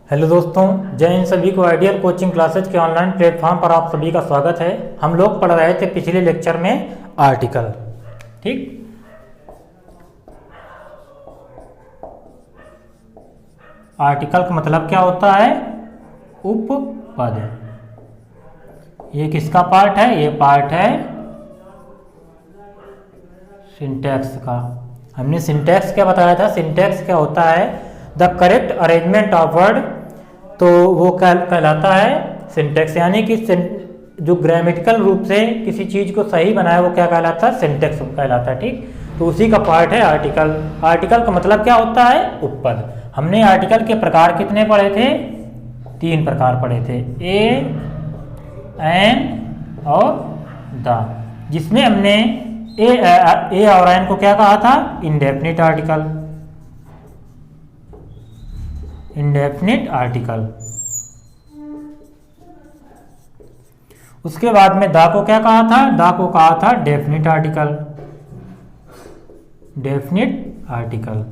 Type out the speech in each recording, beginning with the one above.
Hello दोस्तों, जय हिंद। सभी को आइडियल कोचिंग क्लासेज के ऑनलाइन प्लेटफॉर्म पर आप सभी का स्वागत है। हम लोग पढ़ रहे थे पिछले लेक्चर में आर्टिकल। ठीक, आर्टिकल का मतलब क्या होता है? उपपद। ये किसका पार्ट है? ये पार्ट है सिंटैक्स का। हमने सिंटैक्स क्या बताया था? सिंटैक्स क्या होता है? The correct arrangement of word. तो वो क्या कहलाता है? सिंटैक्स। यानी कि जो ग्रामेटिकल रूप से किसी चीज को सही बनाए वो क्या कहलाता है? सिंटैक्स कहलाता है। ठीक, तो उसी का पार्ट है आर्टिकल। आर्टिकल का मतलब क्या होता है? उपपद। हमने आर्टिकल के प्रकार कितने पढ़े थे? 3 प्रकार पढ़े थे, ए, एन और द, जिसमें हमने ए और एन को क्या कहा था? Indefinite article. Indefinite article. उसके बाद में दा को क्या कहा था? दा को कहा था डेफिनिट आर्टिकल। Definite article.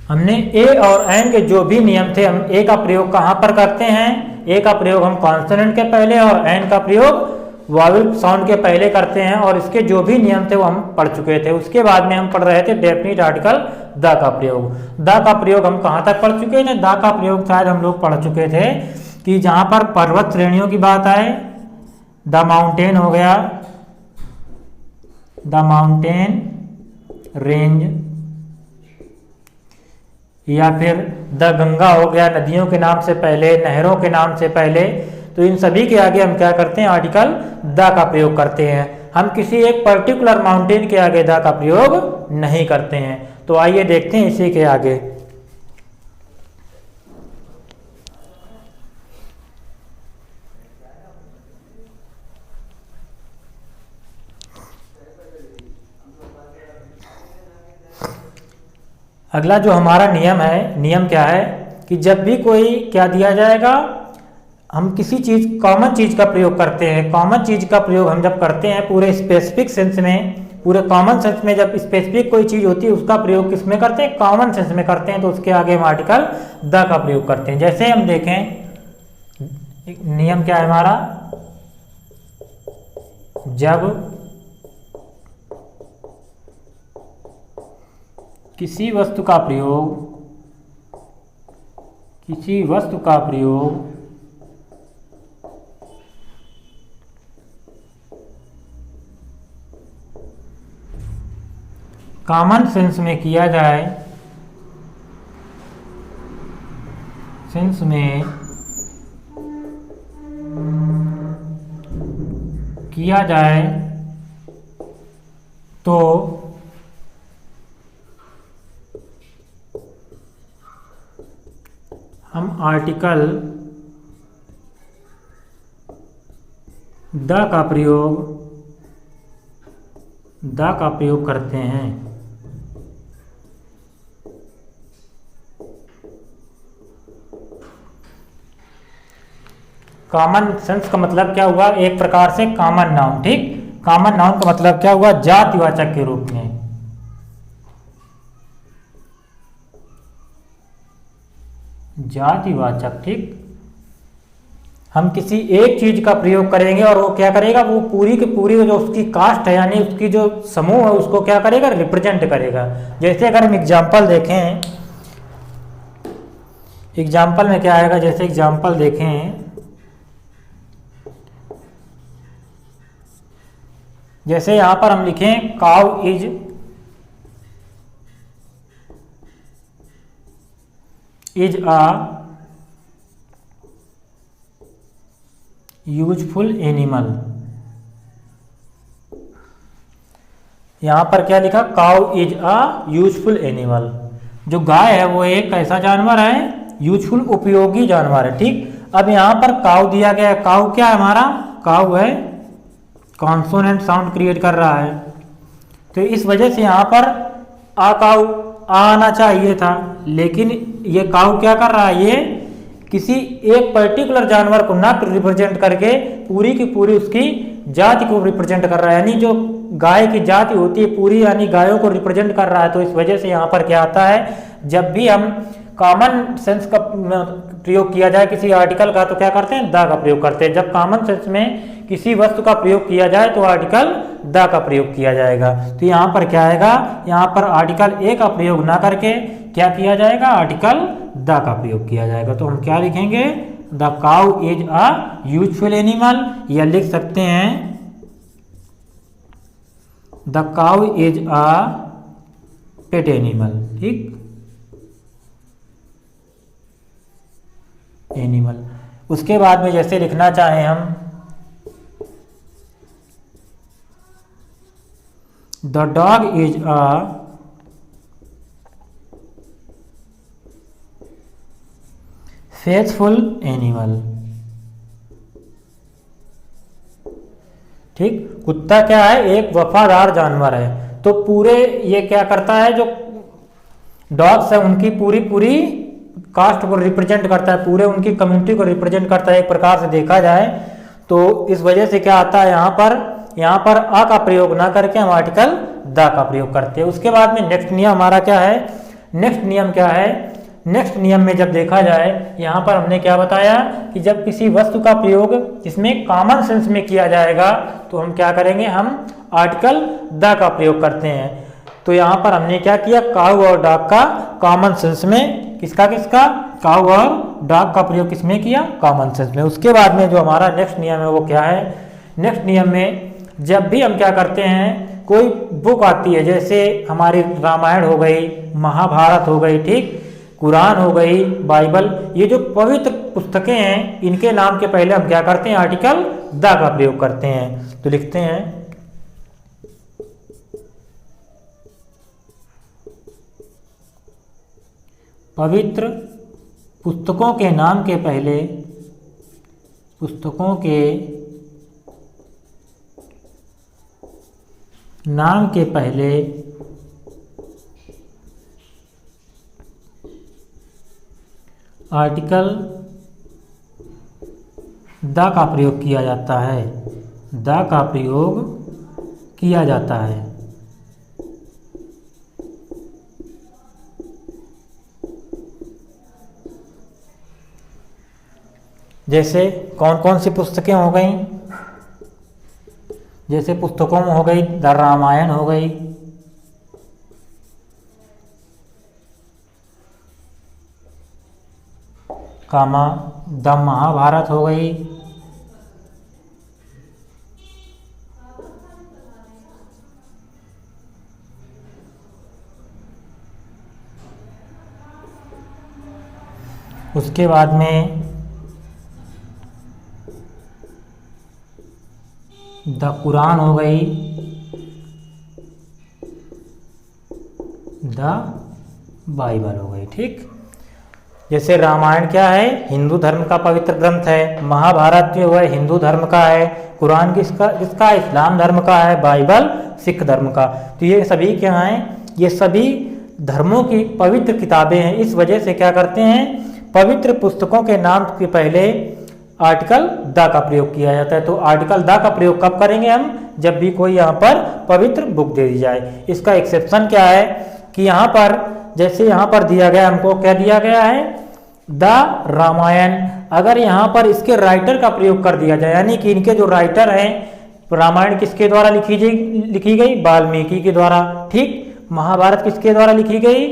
हमने ए और एन के जो भी नियम थे, हम ए का प्रयोग कहां पर करते हैं? ए का प्रयोग हम कॉन्सोनेंट के पहले और एन का प्रयोग वॉवेल साउंड के पहले करते हैं, और इसके जो भी नियम थे वो हम पढ़ चुके थे। उसके बाद में हम पढ़ रहे थे डेफिनिट आर्टिकल द का प्रयोग। द का प्रयोग हम कहां तक पढ़ चुके थे? द का प्रयोग शायद हम लोग पढ़ चुके थे कि जहां पर पर्वत श्रेणियों की बात आए, द माउंटेन हो गया, द माउंटेन रेंज, या फिर द गंगा हो गया, नदियों के नाम से पहले, नहरों के नाम से पहले। तो इन सभी के आगे हम क्या करते हैं? आर्टिकल द का प्रयोग करते हैं। हम किसी एक पर्टिकुलर माउंटेन के आगे द का प्रयोग नहीं करते हैं। तो आइए देखते हैं इसी के आगे। अगला जो हमारा नियम है, नियम क्या है कि जब भी कोई क्या दिया जाएगा, हम किसी चीज, कॉमन चीज का प्रयोग करते हैं। कॉमन चीज का प्रयोग हम जब करते हैं पूरे स्पेसिफिक सेंस में, पूरे कॉमन सेंस में, जब स्पेसिफिक कोई चीज होती है उसका प्रयोग किस में करते हैं? कॉमन सेंस में करते हैं। तो उसके आगे हम आर्टिकल द का प्रयोग करते हैं। जैसे हम देखें, नियम क्या है हमारा? जब किसी वस्तु का प्रयोग कॉमन सेंस में किया जाए, सेंस में किया जाए तो हम आर्टिकल द का प्रयोग करते हैं। कॉमन सेंस का मतलब क्या हुआ? एक प्रकार से कॉमन नाउन। ठीक, कॉमन नाउन का मतलब क्या हुआ? जातिवाचक के रूप में। जातिवाचक। ठीक, हम किसी एक चीज का प्रयोग करेंगे और वो क्या करेगा? वो पूरी की पूरी जो उसकी कास्ट है, यानी उसकी जो समूह है, उसको क्या करेगा? रिप्रेजेंट करेगा। जैसे अगर हम एग्जाम्पल देखें, एग्जाम्पल में क्या आएगा? जैसे एग्जाम्पल देखें, जैसे यहां पर हम लिखें cow is a useful animal. यहां पर क्या लिखा? Cow is a useful animal. जो गाय है वो एक कैसा जानवर है? यूजफुल, उपयोगी जानवर है। ठीक, अब यहां पर काउ दिया गया है। काउ क्या है हमारा? काउ है, कॉन्सोनेंट साउंड क्रिएट कर रहा है। तो इस वजह से यहां पर आ काउ आना चाहिए था, लेकिन ये काउ क्या कर रहा है? ये किसी एक पर्टिकुलर जानवर को ना रिप्रेजेंट करके पूरी की पूरी उसकी जाति को रिप्रेजेंट कर रहा है। यानी जो गाय की जाति होती है पूरी, यानी गायों को रिप्रेजेंट कर रहा है, तो इस वजह से यहाँ पर क्या आता है, जब भी हम कॉमन सेंस का प्रयोग किया जाए किसी आर्टिकल का तो क्या करते हैं, द का प्रयोग करते हैं। जब कॉमन सेंस में किसी वस्तु का प्रयोग किया जाए तो आर्टिकल द का प्रयोग किया जाएगा। तो यहाँ पर क्या आएगा, यहाँ पर आर्टिकल ए का प्रयोग ना करके क्या किया जाएगा, आर्टिकल द का प्रयोग किया जाएगा। तो हम क्या लिखेंगे, the cow is a useful animal, या लिख सकते हैं the cow is a pet animal. ठीक, एनिमल। उसके बाद में जैसे लिखना चाहें हम the dog is a faithful animal. ठीक, कुत्ता क्या है, एक वफादार जानवर है। तो पूरे ये क्या करता है, जो डॉग्स है उनकी पूरी पूरी कास्ट को रिप्रेजेंट करता है, पूरे उनकी कम्युनिटी को रिप्रेजेंट करता है एक प्रकार से देखा जाए। तो इस वजह से क्या आता है, यहाँ पर अ का प्रयोग ना करके हम आर्टिकल द का प्रयोग करते हैं। उसके बाद में नेक्स्ट नियम हमारा क्या है, नेक्स्ट नियम क्या है, नेक्स्ट नियम में जब देखा जाए यहाँ पर हमने क्या बताया कि जब किसी वस्तु का प्रयोग जिसमें कॉमन सेंस में किया जाएगा तो हम क्या करेंगे, हम आर्टिकल द का प्रयोग करते हैं। तो यहाँ पर हमने क्या किया, काऊ और डॉग का कॉमन सेंस में, किसका काऊ और डॉग का प्रयोग किसमें किया, कॉमन सेंस में। उसके बाद में जो हमारा नेक्स्ट नियम है वो क्या है, नेक्स्ट नियम में जब भी हम क्या करते हैं, कोई बुक आती है, जैसे हमारी रामायण हो गई, महाभारत हो गई, ठीक, कुरान हो गई, बाइबल, ये जो पवित्र पुस्तकें हैं इनके नाम के पहले हम क्या करते हैं, आर्टिकल द का प्रयोग करते हैं। तो लिखते हैं पवित्र पुस्तकों के नाम के पहले, पुस्तकों के नाम के पहले आर्टिकल द का प्रयोग किया जाता है, द का प्रयोग किया जाता है। जैसे कौन कौन सी पुस्तकें हो गई, जैसे पुस्तकों में हो गई द रामायण हो गई, द महाभारत हो गई, उसके बाद में द कुरान हो गई, द बाइबल हो गई। ठीक, जैसे रामायण क्या है, हिंदू धर्म का पवित्र ग्रंथ है, महाभारत जो है हिंदू धर्म का है, कुरान किसका इस्लाम धर्म का है, बाइबल सिख धर्म का। तो ये सभी क्या हैं, ये सभी धर्मों की पवित्र किताबें हैं। इस वजह से क्या करते हैं, पवित्र पुस्तकों के नाम के पहले आर्टिकल द का प्रयोग किया जाता है। तो आर्टिकल द का प्रयोग कब करेंगे हम, जब भी कोई यहाँ पर पवित्र बुक दे दी जाए। इसका एक्सेप्शन क्या है कि यहाँ पर जैसे यहाँ पर दिया गया, हमको क्या दिया गया है, द रामायण, अगर यहाँ पर इसके राइटर का प्रयोग कर दिया जाए, यानी कि इनके जो राइटर हैं, रामायण किसके द्वारा लिखी गई, वाल्मीकि के द्वारा, ठीक, महाभारत किसके द्वारा लिखी गई,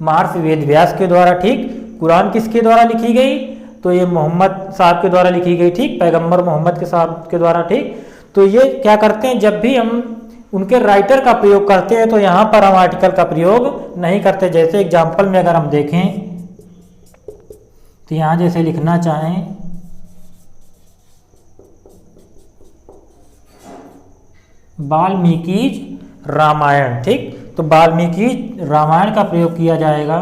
महर्षि वेद व्यास के द्वारा, ठीक, कुरान किसके द्वारा लिखी गई, तो ये मोहम्मद साहब के द्वारा लिखी गई, ठीक, पैगंबर मोहम्मद के साहब के द्वारा, ठीक। तो ये क्या करते हैं, जब भी हम उनके राइटर का प्रयोग करते हैं तो यहाँ पर हम आर्टिकल का प्रयोग नहीं करते। जैसे एग्जाम्पल में अगर हम देखें तो यहाँ जैसे लिखना चाहें वाल्मीकि रामायण, ठीक, तो वाल्मीकि रामायण का प्रयोग किया जाएगा।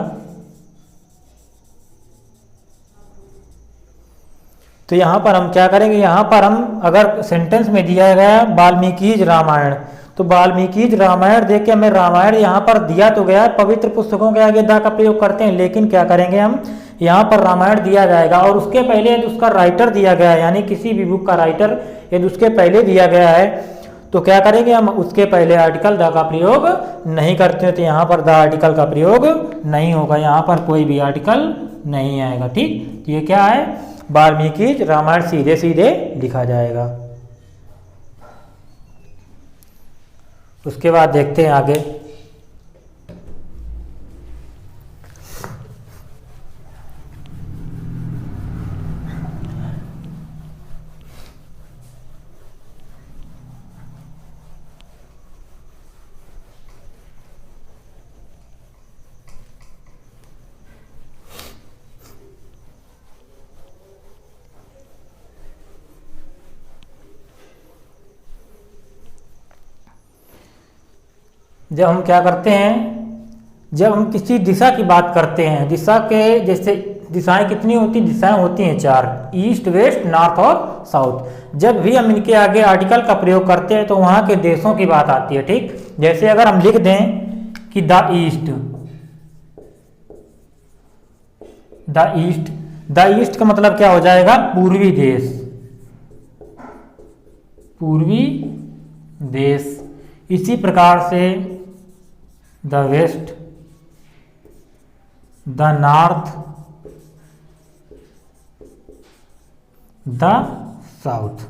तो यहाँ पर हम क्या करेंगे, यहाँ पर हम अगर सेंटेंस में दिया गया वाल्मीकि रामायण, तो वाल्मीकि रामायण देख के हमें रामायण यहाँ पर दिया तो गया है, पवित्र पुस्तकों के आगे द का प्रयोग करते हैं, लेकिन क्या करेंगे हम, यहाँ पर रामायण दिया जाएगा और उसके पहले यदि उसका राइटर दिया गया है, यानी किसी भी बुक का राइटर यदि उसके पहले दिया गया है, तो क्या करेंगे हम, उसके पहले आर्टिकल द का प्रयोग नहीं करते हैं, तो यहाँ पर द आर्टिकल का प्रयोग नहीं होगा, यहाँ पर कोई भी आर्टिकल नहीं आएगा। ठीक, तो ये क्या है, वाल्मीकि रामायण सीधे सीधे लिखा जाएगा। उसके बाद देखते हैं आगे। जब हम क्या करते हैं, जब हम किसी दिशा की बात करते हैं, दिशा के जैसे दिशाएं कितनी होती हैं, दिशाएं होती हैं 4, ईस्ट, वेस्ट, नॉर्थ और साउथ। जब भी हम इनके आगे आर्टिकल का प्रयोग करते हैं तो वहाँ के देशों की बात आती है। ठीक, जैसे अगर हम लिख दें कि द ईस्ट, द ईस्ट का मतलब क्या हो जाएगा, पूर्वी देश, पूर्वी देश। इसी प्रकार से the west, the north, the south.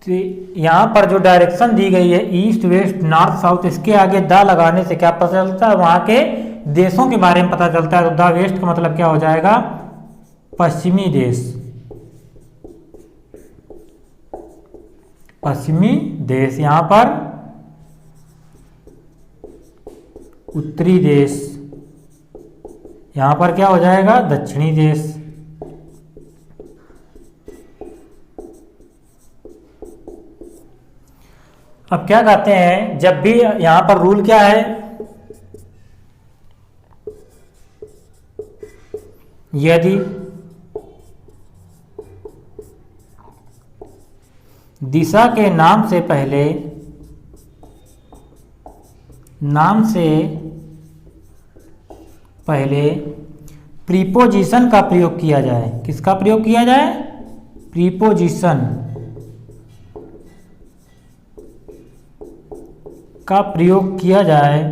तो यहां पर जो डायरेक्शन दी गई है ईस्ट, वेस्ट, नॉर्थ, साउथ, इसके आगे द लगाने से क्या पता चलता है, वहां के देशों के बारे में पता चलता है। तो द वेस्ट का मतलब क्या हो जाएगा, पश्चिमी देश, पश्चिमी देश। यहां पर उत्तरी देश, यहां पर क्या हो जाएगा, दक्षिणी देश। अब क्या कहते हैं, जब भी यहां पर रूल क्या है, यदि दिशा के नाम से पहले, नाम से पहले प्रीपोजिशन का प्रयोग किया जाए, किसका प्रयोग किया जाए, प्रीपोजिशन का प्रयोग किया जाए,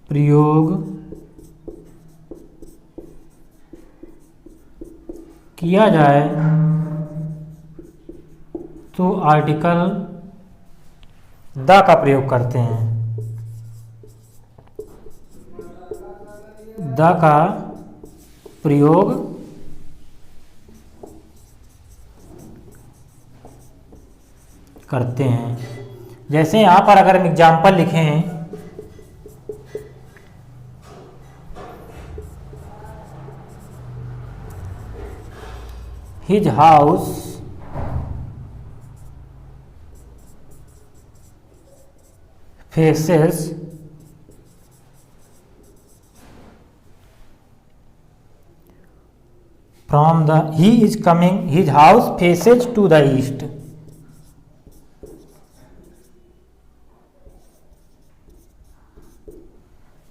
प्रयोग किया जाए, तो आर्टिकल द का प्रयोग करते हैं। द का प्रयोग करते हैं। जैसे यहां पर अगर हम एग्जाम्पल लिखें, his house faces from the, he is coming, his house faces to the east।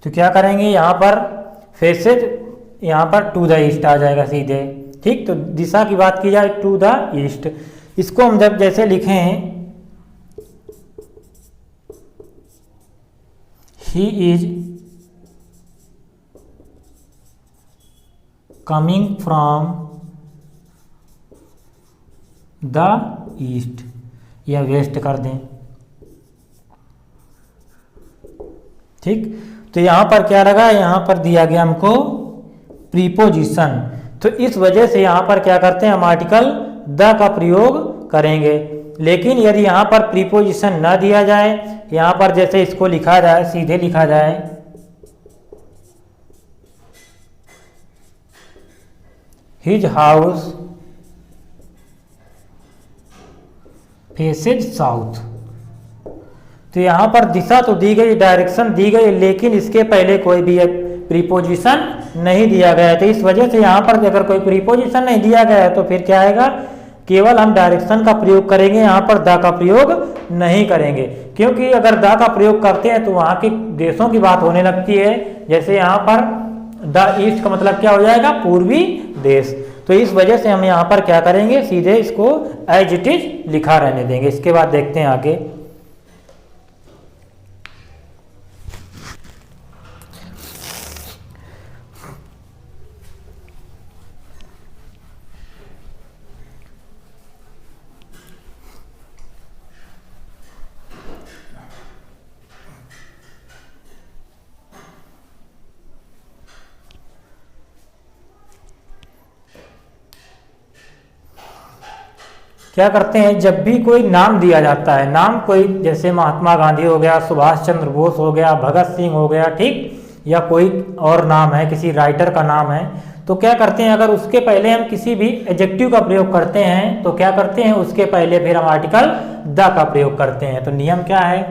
तो क्या करेंगे, यहां पर फेसेज, यहां पर टू द ईस्ट आ जाएगा सीधे। ठीक, तो दिशा की बात की जाए टू द ईस्ट, इसको हम जब जैसे लिखें, he is coming from the east, या वेस्ट कर दें। ठीक, तो यहां पर क्या लगा, यहां पर दिया गया हमको प्रीपोजिशन, तो इस वजह से यहां पर क्या करते हैं, हम आर्टिकल द का प्रयोग करेंगे। लेकिन यदि यहां पर प्रीपोजिशन न दिया जाए, यहां पर जैसे इसको लिखा जाए, सीधे लिखा जाए, हिज हाउस फेसेज साउथ, तो यहां पर दिशा तो दी गई, डायरेक्शन दी गई, लेकिन इसके पहले कोई भी प्रीपोजिशन नहीं दिया गया है। तो इस वजह से यहां पर अगर कोई प्रीपोजिशन नहीं दिया गया है तो फिर क्या आएगा, केवल हम डायरेक्शन का प्रयोग करेंगे, यहाँ पर द का प्रयोग नहीं करेंगे। क्योंकि अगर द का प्रयोग करते हैं तो वहाँ के देशों की बात होने लगती है। जैसे यहाँ पर द ईस्ट का मतलब क्या हो जाएगा, पूर्वी देश। तो इस वजह से हम यहाँ पर क्या करेंगे, सीधे इसको एज इट इज लिखा रहने देंगे। इसके बाद देखते हैं आगे। क्या करते हैं, जब भी कोई नाम दिया जाता है, नाम कोई जैसे महात्मा गांधी हो गया, सुभाष चंद्र बोस हो गया, भगत सिंह हो गया, ठीक, या कोई और नाम है, किसी राइटर का नाम है, तो क्या करते हैं, अगर उसके पहले हम किसी भी एडजेक्टिव का प्रयोग करते हैं तो क्या करते हैं, उसके पहले फिर हम आर्टिकल द का प्रयोग करते हैं। तो नियम क्या है,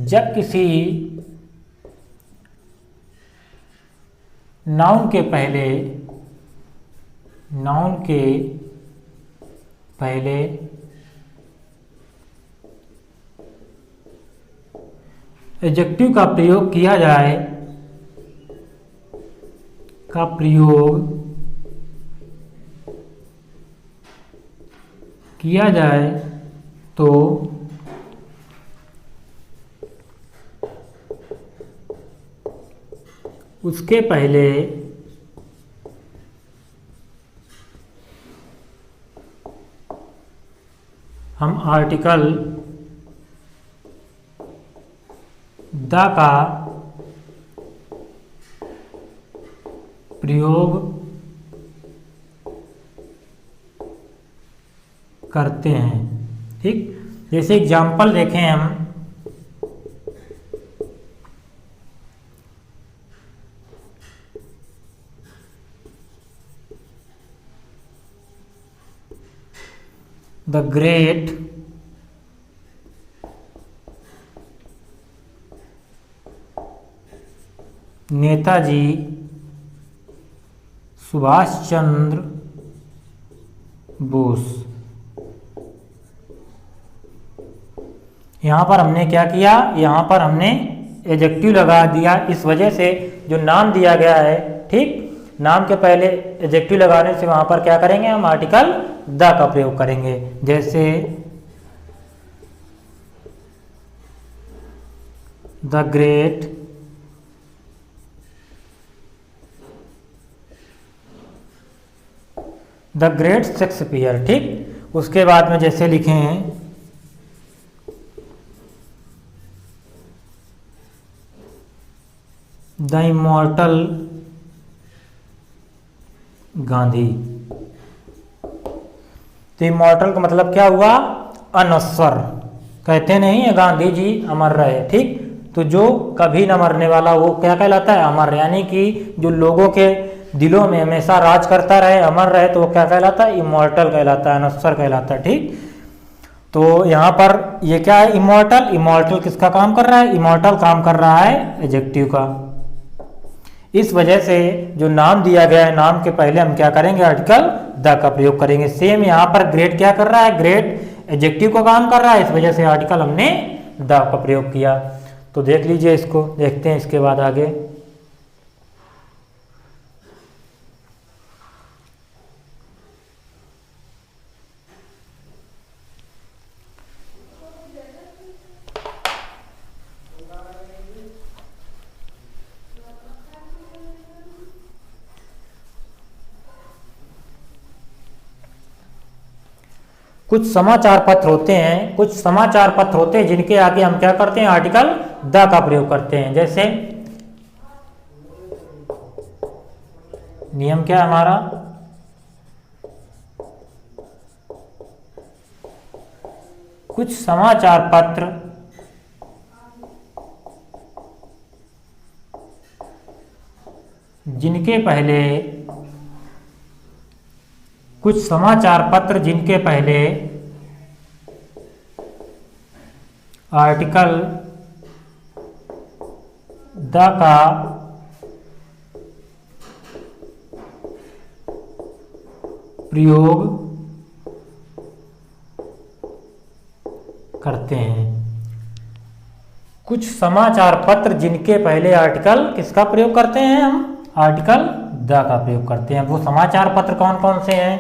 जब किसी नाउन के पहले एडजेक्टिव का प्रयोग किया जाए तो उसके पहले हम आर्टिकल द का प्रयोग करते हैं, ठीक। जैसे एग्जाम्पल देखें हम, द ग्रेट नेताजी सुभाष चंद्र बोस। यहाँ पर हमने क्या किया, यहाँ पर हमने एडजेक्टिव लगा दिया, इस वजह से जो नाम दिया गया है, ठीक, नाम के पहले एडजेक्टिव लगाने से वहाँ पर क्या करेंगे, हम आर्टिकल द का प्रयोग करेंगे। जैसे द ग्रेट शेक्सपियर, ठीक। उसके बाद में जैसे लिखे हैं द इमॉर्टल गांधी। तो इमॉर्टल का मतलब क्या हुआ, अनश्वर। कहते नहीं है गांधी जी अमर रहे, ठीक, तो जो कभी न मरने वाला वो क्या कहलाता है, अमर। यानी कि जो लोगों के दिलों में हमेशा राज करता रहे, अमर रहे, तो वो क्या कहलाता है, इमॉर्टल कहलाता है, अनश्वर कहलाता है, ठीक। तो यहाँ पर ये क्या है, इमॉर्टल किसका काम कर रहा है, इमॉर्टल काम कर रहा है एडजेक्टिव का। इस वजह से जो नाम दिया गया है, नाम के पहले हम क्या करेंगे, आर्टिकल द का प्रयोग करेंगे। सेम यहाँ पर ग्रेट क्या कर रहा है, ग्रेट एडजेक्टिव का काम कर रहा है, इस वजह से आर्टिकल हमने द का प्रयोग किया। तो देख लीजिए इसको, देखते हैं इसके बाद आगे। कुछ समाचार पत्र होते हैं, जिनके आगे हम क्या करते हैं, आर्टिकल द का प्रयोग करते हैं। जैसे नियम क्या है हमारा, कुछ समाचार पत्र जिनके पहले आर्टिकल द का प्रयोग करते हैं। कुछ समाचार पत्र जिनके पहले आर्टिकल किसका प्रयोग करते हैं हम, आर्टिकल द का प्रयोग करते हैं। वो समाचार पत्र कौन कौन से हैं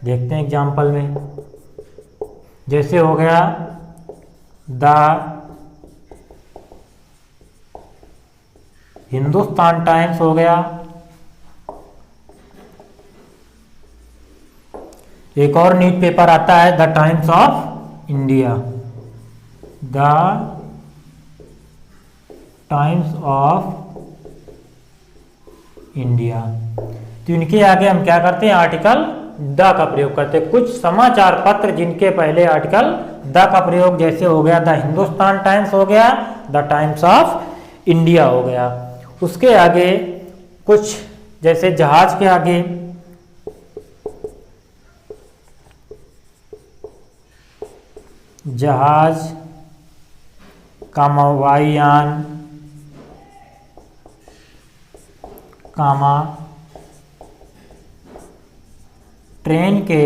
देखते हैं एग्जाम्पल में। जैसे हो गया द हिंदुस्तान टाइम्स हो गया, एक और न्यूज़पेपर आता है the times of India, the times of India. तो इनके आगे हम क्या करते हैं, आर्टिकल द का प्रयोग करते हैं। कुछ समाचार पत्र जिनके पहले आर्टिकल द का प्रयोग, जैसे हो गया द हिंदुस्तान टाइम्स हो गया, द टाइम्स ऑफ इंडिया हो गया। उसके आगे कुछ जैसे जहाज के आगे जहाज, वायुयान, ट्रेन के,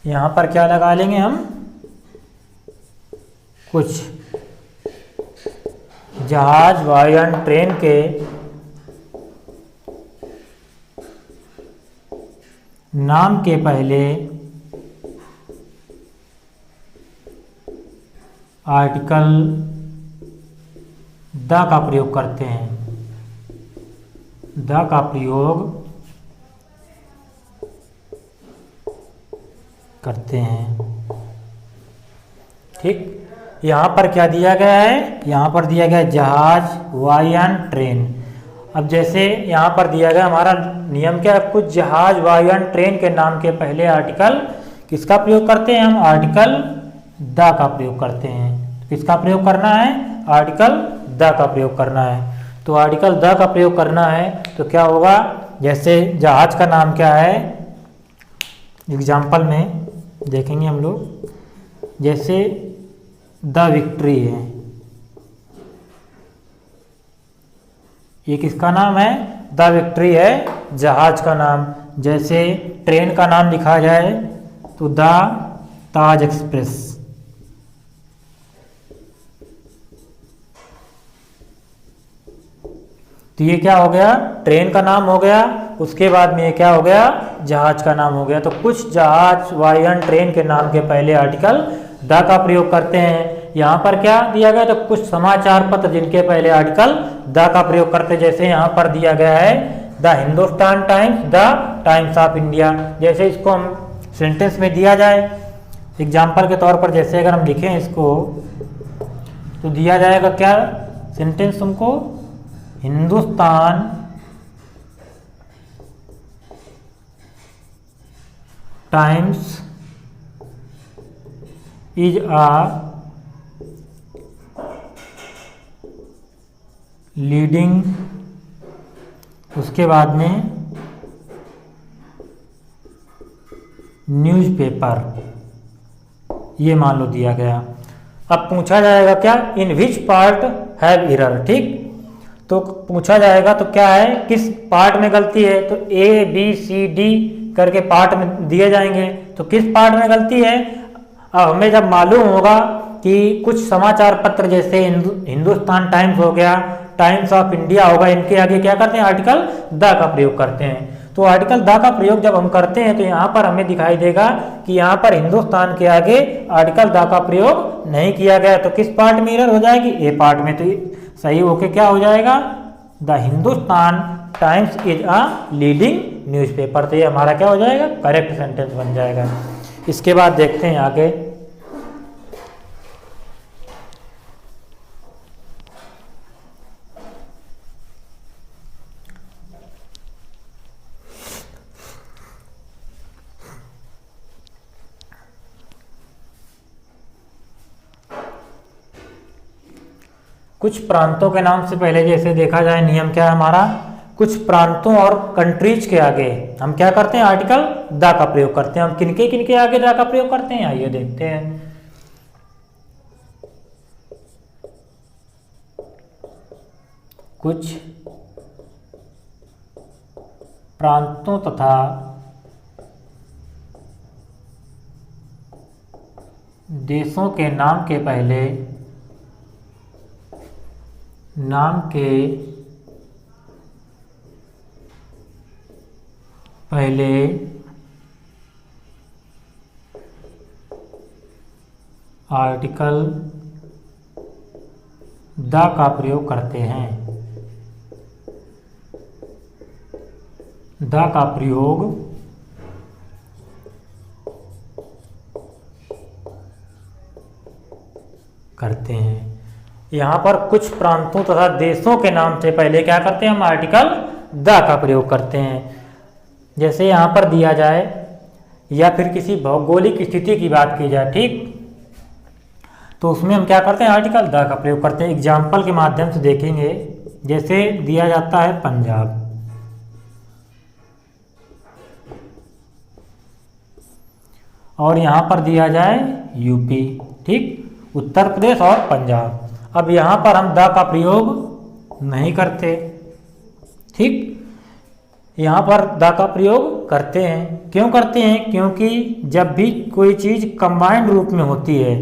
यहां पर क्या लगा लेंगे हम, कुछ जहाज, वायुयान, ट्रेन के नाम के पहले आर्टिकल द का प्रयोग करते हैं, द का प्रयोग करते हैं। ठीक, यहाँ पर क्या दिया गया है, यहाँ पर दिया गया जहाज, वायुयान, ट्रेन। अब जैसे यहाँ पर दिया गया हमारा नियम क्या है, कुछ जहाज, वायुयान, ट्रेन के नाम के पहले आर्टिकल किसका प्रयोग करते हैं हम, आर्टिकल द का प्रयोग करते हैं। किसका प्रयोग करना है, आर्टिकल द का प्रयोग करना है। तो आर्टिकल द का प्रयोग करना है तो क्या होगा, जैसे जहाज का नाम क्या है, एग्जाम्पल में देखेंगे हम लोग, जैसे द विक्ट्री है, ये किसका नाम है, द विक्ट्री है जहाज का नाम। जैसे ट्रेन का नाम लिखा जाए तो द ताज एक्सप्रेस, तो ये क्या हो गया, ट्रेन का नाम हो गया। उसके बाद में ये क्या हो गया, जहाज का नाम हो गया। तो कुछ जहाज, वायुयान, ट्रेन के नाम के पहले आर्टिकल द का प्रयोग करते हैं। यहाँ पर क्या दिया गया, तो कुछ समाचार पत्र जिनके पहले आर्टिकल द का प्रयोग करते हैं। जैसे यहाँ पर दिया गया है the Hindustan times, the times of India. जैसे इसको हम सेंटेंस में दिया जाए एग्जाम्पल के तौर पर, जैसे अगर हम लिखें इसको तो दिया जाएगा क्या सेंटेंस तुमको, Hindustan times is a leading, उसके बाद में न्यूज़पेपर, ये मान लो दिया गया। अब पूछा जाएगा क्या, इन विच पार्ट हैव एरर। ठीक, तो पूछा जाएगा तो क्या है, किस पार्ट में गलती है, तो ए बी सी डी करके पार्ट में दिए जाएंगे। तो किस पार्ट में गलती है, अब हमें जब मालूम होगा कि कुछ समाचार पत्र जैसे हिंदुस्तान टाइम्स हो गया, टाइम्स ऑफ इंडिया होगा, इनके आगे क्या करते हैं, आर्टिकल द का प्रयोग करते हैं। तो आर्टिकल द का प्रयोग जब हम करते हैं तो यहाँ पर हमें दिखाई देगा कि यहाँ पर हिंदुस्तान के आगे आर्टिकल द का प्रयोग नहीं किया गया। तो किस पार्ट में एरर हो जाएगी, ए पार्ट में। तो सही होके क्या हो जाएगा, the Hindustan times is a leading newspaper. तो ये हमारा क्या हो जाएगा, करेक्ट सेंटेंस बन जाएगा। इसके बाद देखते हैं आगे, कुछ प्रांतों के नाम से पहले जैसे देखा जाए नियम क्या है हमारा, कुछ प्रांतों और कंट्रीज के आगे हम क्या करते हैं, आर्टिकल द का प्रयोग करते हैं। हम किनके किनके आगे द का प्रयोग करते हैं, आइए देखते हैं। कुछ प्रांतों तथा देशों के नाम के पहले नाम के पहले आर्टिकल द का प्रयोग करते हैं। द का प्रयोग करते हैं। यहाँ पर कुछ प्रांतों तथा देशों के नाम से पहले क्या करते हैं, हम आर्टिकल द का प्रयोग करते हैं। जैसे यहाँ पर दिया जाए या फिर किसी भौगोलिक स्थिति की बात की जाए, ठीक, तो उसमें हम क्या करते हैं, आर्टिकल द का प्रयोग करते हैं। एग्जाम्पल के माध्यम से देखेंगे। जैसे दिया जाता है पंजाब, और यहाँ पर दिया जाए यूपी, ठीक, उत्तर प्रदेश और पंजाब। अब यहाँ पर हम द का प्रयोग नहीं करते, ठीक, यहाँ पर द का प्रयोग करते हैं। क्यों करते हैं? क्योंकि जब भी कोई चीज़ कंबाइंड रूप में होती है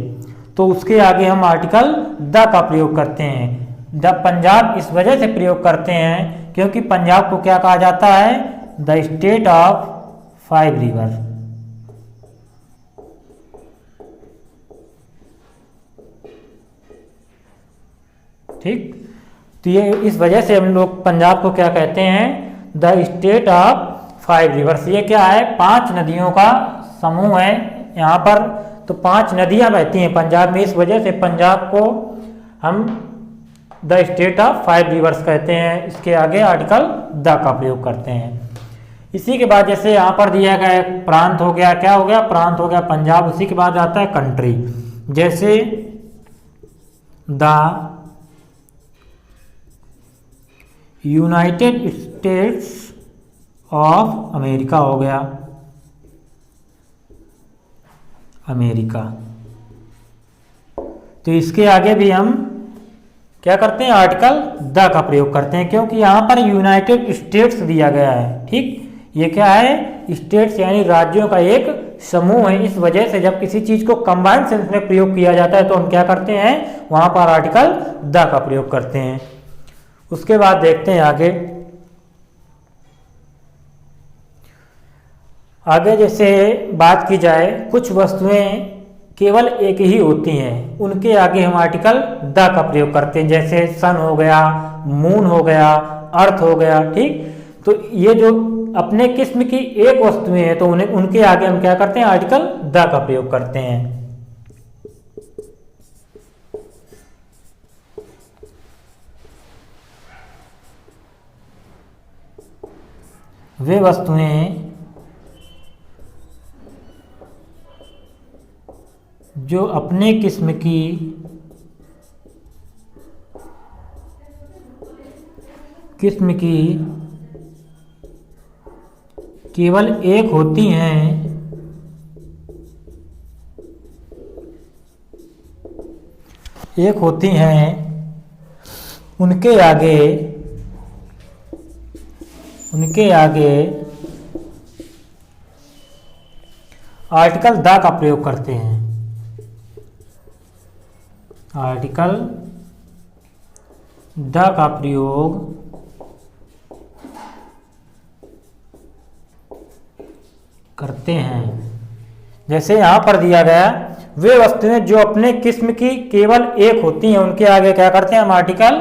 तो उसके आगे हम आर्टिकल द का प्रयोग करते हैं। द पंजाब इस वजह से प्रयोग करते हैं क्योंकि पंजाब को क्या कहा जाता है, द स्टेट ऑफ 5 रिवर। ठीक, तो ये इस वजह से हम लोग पंजाब को क्या कहते हैं, द स्टेट ऑफ 5 रिवर्स। ये क्या है, 5 नदियों का समूह है यहाँ पर। तो 5 नदियाँ बहती हैं पंजाब में, इस वजह से पंजाब को हम द स्टेट ऑफ 5 रिवर्स कहते हैं। इसके आगे आर्टिकल द का प्रयोग करते हैं। इसी के बाद जैसे यहाँ पर दिया गया प्रांत हो गया, क्या हो गया, प्रांत हो गया पंजाब। उसी के बाद आता है कंट्री। जैसे the United states of America हो गया, अमेरिका। तो इसके आगे भी हम क्या करते हैं, आर्टिकल द का प्रयोग करते हैं क्योंकि यहाँ पर यूनाइटेड स्टेट्स दिया गया है। ठीक, ये क्या है, स्टेट्स यानी राज्यों का एक समूह है। इस वजह से जब किसी चीज को कंबाइंड सेंस में प्रयोग किया जाता है तो हम क्या करते हैं, वहां पर आर्टिकल द का प्रयोग करते हैं। उसके बाद देखते हैं आगे जैसे बात की जाए, कुछ वस्तुएं केवल एक ही होती हैं, उनके आगे हम आर्टिकल द का प्रयोग करते हैं। जैसे सन हो गया, मून हो गया, अर्थ हो गया। ठीक, तो ये जो अपने किस्म की एक वस्तुएं हैं तो उन्हें उनके आगे हम क्या करते हैं, आर्टिकल द का प्रयोग करते हैं। वे वस्तुएं जो अपने किस्म की केवल एक होती हैं, उनके आगे आर्टिकल द का प्रयोग करते हैं। आर्टिकल द का प्रयोग करते हैं। जैसे यहां पर दिया गया, वे वस्तुएं जो अपने किस्म की केवल एक होती हैं, उनके आगे क्या करते हैं, हम आर्टिकल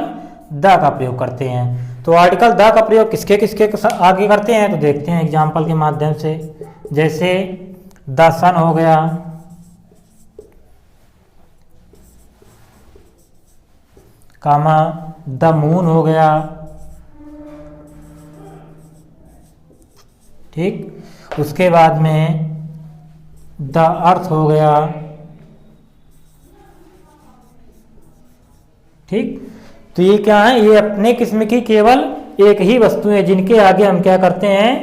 द का प्रयोग करते हैं। तो आर्टिकल द का प्रयोग किसके किसके आगे करते हैं, तो देखते हैं एग्जाम्पल के माध्यम से। जैसे द सन हो गया, कामा द मून हो गया। ठीक, उसके बाद में द अर्थ हो गया। ठीक, तो ये क्या है, ये अपने किस्म की केवल एक ही वस्तु है जिनके आगे हम क्या करते हैं,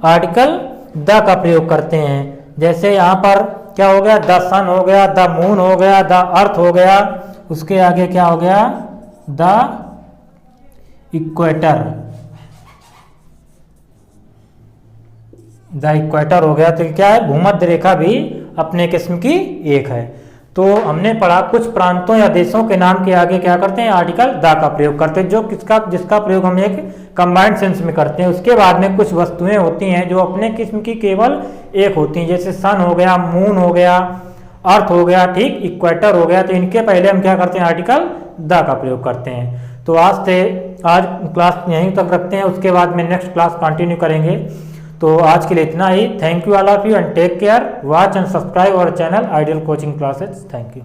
आर्टिकल द का प्रयोग करते हैं। जैसे यहाँ पर क्या हो गया, द सन हो गया, द मून हो गया, द अर्थ हो गया। उसके आगे क्या हो गया, द इक्वेटर, द इक्वेटर हो गया। तो क्या है, भूमध्य रेखा भी अपने किस्म की एक है। तो हमने पढ़ा कुछ प्रांतों या देशों के नाम के आगे क्या करते हैं, आर्टिकल द का प्रयोग करते हैं, जो जिसका प्रयोग हम एक कंबाइंड सेंस में करते हैं। उसके बाद में कुछ वस्तुएं होती हैं जो अपने किस्म की केवल एक होती हैं, जैसे सन हो गया, मून हो गया, अर्थ हो गया, ठीक, इक्वेटर हो गया। तो इनके पहले हम क्या करते हैं, आर्टिकल द का प्रयोग करते हैं। तो आज क्लास यहीं तक रखते हैं, उसके बाद में नेक्स्ट क्लास कंटिन्यू करेंगे। तो आज के लिए इतना ही। Thank you all of you and take care, watch and subscribe our channel ideal coaching classes. Thank you.